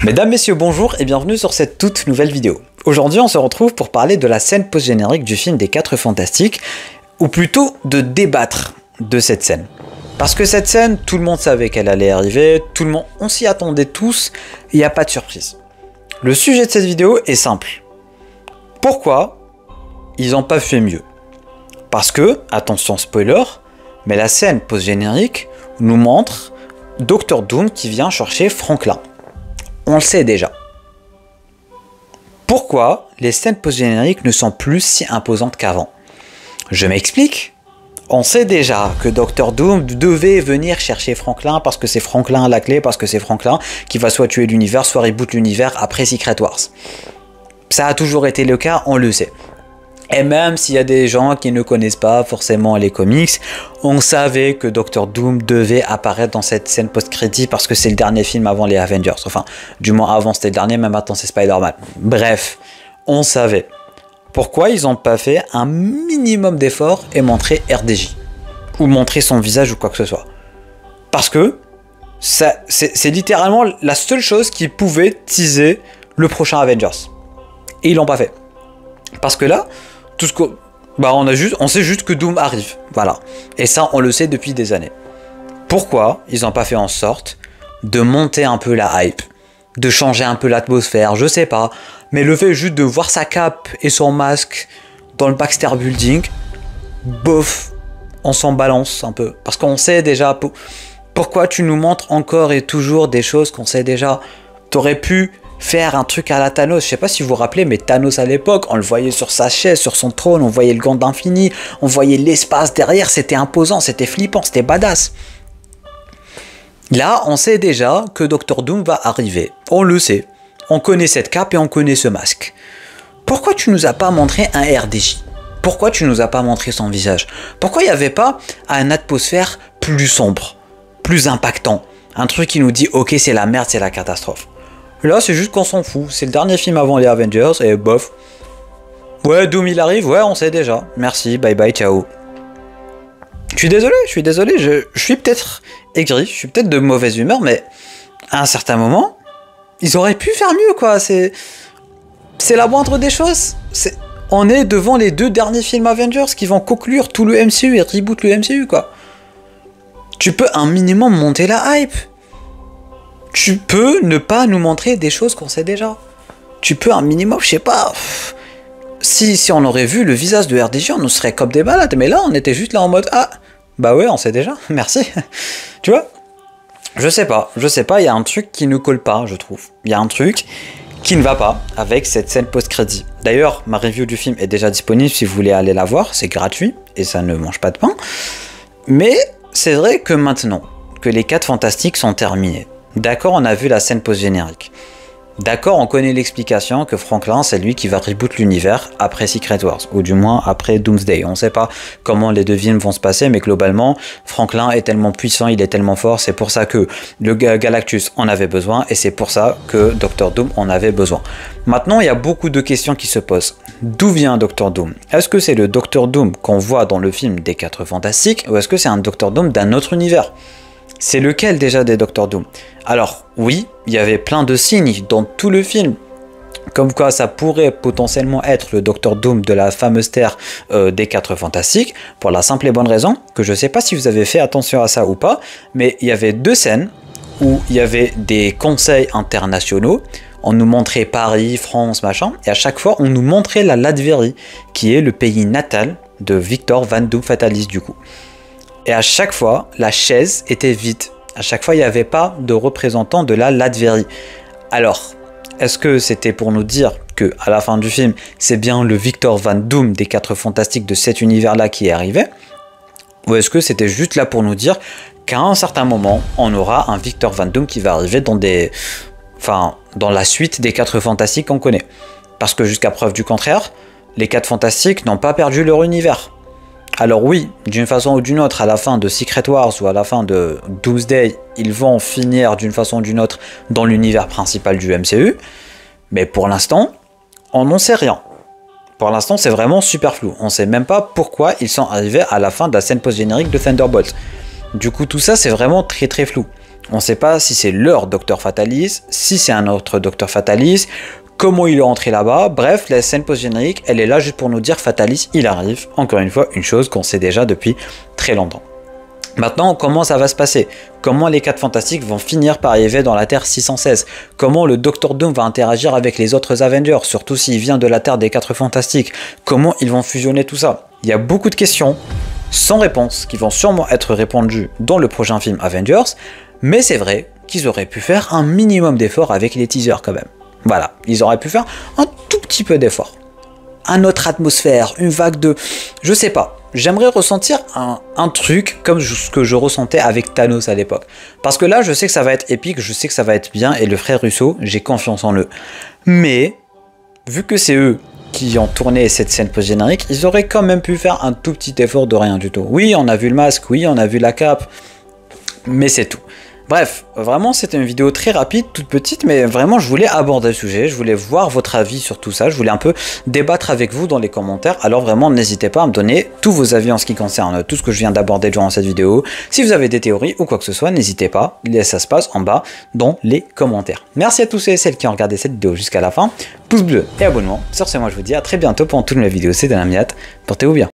Mesdames, messieurs, bonjour et bienvenue sur cette toute nouvelle vidéo. Aujourd'hui, on se retrouve pour parler de la scène post-générique du film des 4 Fantastiques, ou plutôt de débattre de cette scène. Parce que cette scène, tout le monde savait qu'elle allait arriver, on s'y attendait tous, il n'y a pas de surprise. Le sujet de cette vidéo est simple. Pourquoi ils n'ont pas fait mieux? Parce que, attention spoiler, mais la scène post-générique nous montre Dr Doom qui vient chercher Franklin. On le sait déjà. Pourquoi les scènes post-génériques ne sont plus si imposantes qu'avant? Je m'explique. On sait déjà que Dr Doom devait venir chercher Franklin parce que c'est Franklin à la clé, parce que c'est Franklin qui va soit tuer l'univers, soit reboot l'univers après Secret Wars. Ça a toujours été le cas, on le sait. Et même s'il y a des gens qui ne connaissent pas forcément les comics, on savait que Dr Doom devait apparaître dans cette scène post-crédit parce que c'est le dernier film avant les Avengers. Enfin, du moins avant c'était le dernier, mais maintenant c'est Spider-Man. Bref, on savait. Pourquoi ils n'ont pas fait un minimum d'effort et montré RDJ? Ou montrer son visage ou quoi que ce soit? Parce que c'est littéralement la seule chose qui pouvait teaser le prochain Avengers. Et ils l'ont pas fait. Parce que là, tout ce qu'on... on sait juste que Doom arrive, voilà. Et ça, on le sait depuis des années. Pourquoi ils n'ont pas fait en sorte de monter un peu la hype, de changer un peu l'atmosphère, je sais pas. Mais le fait juste de voir sa cape et son masque dans le Baxter Building, bof, on s'en balance un peu. Parce qu'on sait déjà pourquoi tu nous montres encore et toujours des choses qu'on sait déjà. T'aurais pu faire un truc à la Thanos, je sais pas si vous vous rappelez, mais Thanos à l'époque, on le voyait sur sa chaise, sur son trône, on voyait le gant d'infini, on voyait l'espace derrière, c'était imposant, c'était flippant, c'était badass. Là, on sait déjà que Dr Doom va arriver, on le sait, on connaît cette cape et on connaît ce masque. Pourquoi tu nous as pas montré un RDJ? Pourquoi tu nous as pas montré son visage? Pourquoi il n'y avait pas une atmosphère plus sombre, plus impactant? Un truc qui nous dit, ok, c'est la merde, c'est la catastrophe. Là, c'est juste qu'on s'en fout. C'est le dernier film avant les Avengers et bof. Ouais, Doom il arrive, ouais, on sait déjà. Merci, bye bye, ciao. Je suis désolé, je suis peut-être aigri, je suis peut-être de mauvaise humeur, mais à un certain moment, ils auraient pu faire mieux, quoi. C'est la moindre des choses. On est devant les 2 derniers films Avengers qui vont conclure tout le MCU et reboot le MCU, quoi. Tu peux un minimum monter la hype. Tu peux ne pas nous montrer des choses qu'on sait déjà. Tu peux un minimum, je sais pas. Si on aurait vu le visage de RDJ, on serait comme des malades. Mais là, on était juste là en mode, ah, bah ouais, on sait déjà, merci. Tu vois? Je sais pas, il y a un truc qui ne colle pas, je trouve. Il y a un truc qui ne va pas avec cette scène post-crédit. D'ailleurs, ma review du film est déjà disponible si vous voulez aller la voir. C'est gratuit et ça ne mange pas de pain. Mais c'est vrai que maintenant que les 4 Fantastiques sont terminés, d'accord, on a vu la scène post-générique. D'accord, on connaît l'explication que Franklin, c'est lui qui va reboot l'univers après Secret Wars, ou du moins après Doomsday. On ne sait pas comment les 2 films vont se passer, mais globalement, Franklin est tellement puissant, il est tellement fort, c'est pour ça que le Galactus en avait besoin, et c'est pour ça que Dr Doom en avait besoin. Maintenant, il y a beaucoup de questions qui se posent. D'où vient Dr Doom? Est-ce que c'est le Dr Doom qu'on voit dans le film des 4 Fantastiques, ou est-ce que c'est un Dr Doom d'un autre univers? C'est lequel déjà des Dr Doom? Alors oui, il y avait plein de signes dans tout le film, comme quoi ça pourrait potentiellement être le Dr Doom de la fameuse Terre des 4 Fantastiques, pour la simple et bonne raison que je sais pas si vous avez fait attention à ça ou pas, mais il y avait 2 scènes où il y avait des conseils internationaux, on nous montrait Paris, France, machin, et à chaque fois on nous montrait la Latvérie, qui est le pays natal de Victor Van Doom Fatalis du coup. Et à chaque fois, la chaise était vide. À chaque fois, il n'y avait pas de représentant de la Latvérie. Alors, est-ce que c'était pour nous dire que à la fin du film, c'est bien le Victor Van Doom des 4 Fantastiques de cet univers-là qui est arrivé? Ou est-ce que c'était juste là pour nous dire qu'à un certain moment, on aura un Victor Van Doom qui va arriver dans dans la suite des 4 Fantastiques qu'on connaît? Parce que jusqu'à preuve du contraire, les 4 Fantastiques n'ont pas perdu leur univers. Alors oui, d'une façon ou d'une autre, à la fin de Secret Wars ou à la fin de Doomsday, ils vont finir d'une façon ou d'une autre dans l'univers principal du MCU. Mais pour l'instant, on n'en sait rien. Pour l'instant, c'est vraiment super flou. On ne sait même pas pourquoi ils sont arrivés à la fin de la scène post-générique de Thunderbolt. Du coup, tout ça, c'est vraiment très très flou. On ne sait pas si c'est leur Docteur Fatalis, si c'est un autre Docteur Fatalis, comment il est entré là-bas. Bref, la scène post-générique, elle est là juste pour nous dire Fatalis, il arrive. Encore une fois, une chose qu'on sait déjà depuis très longtemps. Maintenant, comment ça va se passer? Comment les 4 Fantastiques vont finir par arriver dans la Terre 616? Comment le Docteur Doom va interagir avec les autres Avengers, surtout s'il vient de la Terre des 4 Fantastiques? Comment ils vont fusionner tout ça? Il y a beaucoup de questions sans réponse qui vont sûrement être répondues dans le prochain film Avengers, mais c'est vrai qu'ils auraient pu faire un minimum d'efforts avec les teasers quand même. Voilà, ils auraient pu faire un tout petit peu d'effort. Un autre atmosphère, une vague de... Je sais pas. J'aimerais ressentir un truc comme ce que je ressentais avec Thanos à l'époque. Parce que là, je sais que ça va être épique, je sais que ça va être bien, et le frère Russo, j'ai confiance en eux. Mais, vu que c'est eux qui ont tourné cette scène post-générique, ils auraient quand même pu faire un tout petit effort de rien du tout. Oui, on a vu le masque, oui, on a vu la cape, mais c'est tout. Bref, vraiment c'était une vidéo très rapide, toute petite, mais vraiment je voulais aborder le sujet, je voulais voir votre avis sur tout ça, je voulais un peu débattre avec vous dans les commentaires, alors vraiment n'hésitez pas à me donner tous vos avis en ce qui concerne tout ce que je viens d'aborder durant cette vidéo. Si vous avez des théories ou quoi que ce soit, n'hésitez pas, ça se passe en bas dans les commentaires. Merci à tous et celles qui ont regardé cette vidéo jusqu'à la fin, pouce bleu et abonnement. Sur ce, moi je vous dis à très bientôt pour une toute nouvelle vidéo, c'est Dynamiat, portez-vous bien.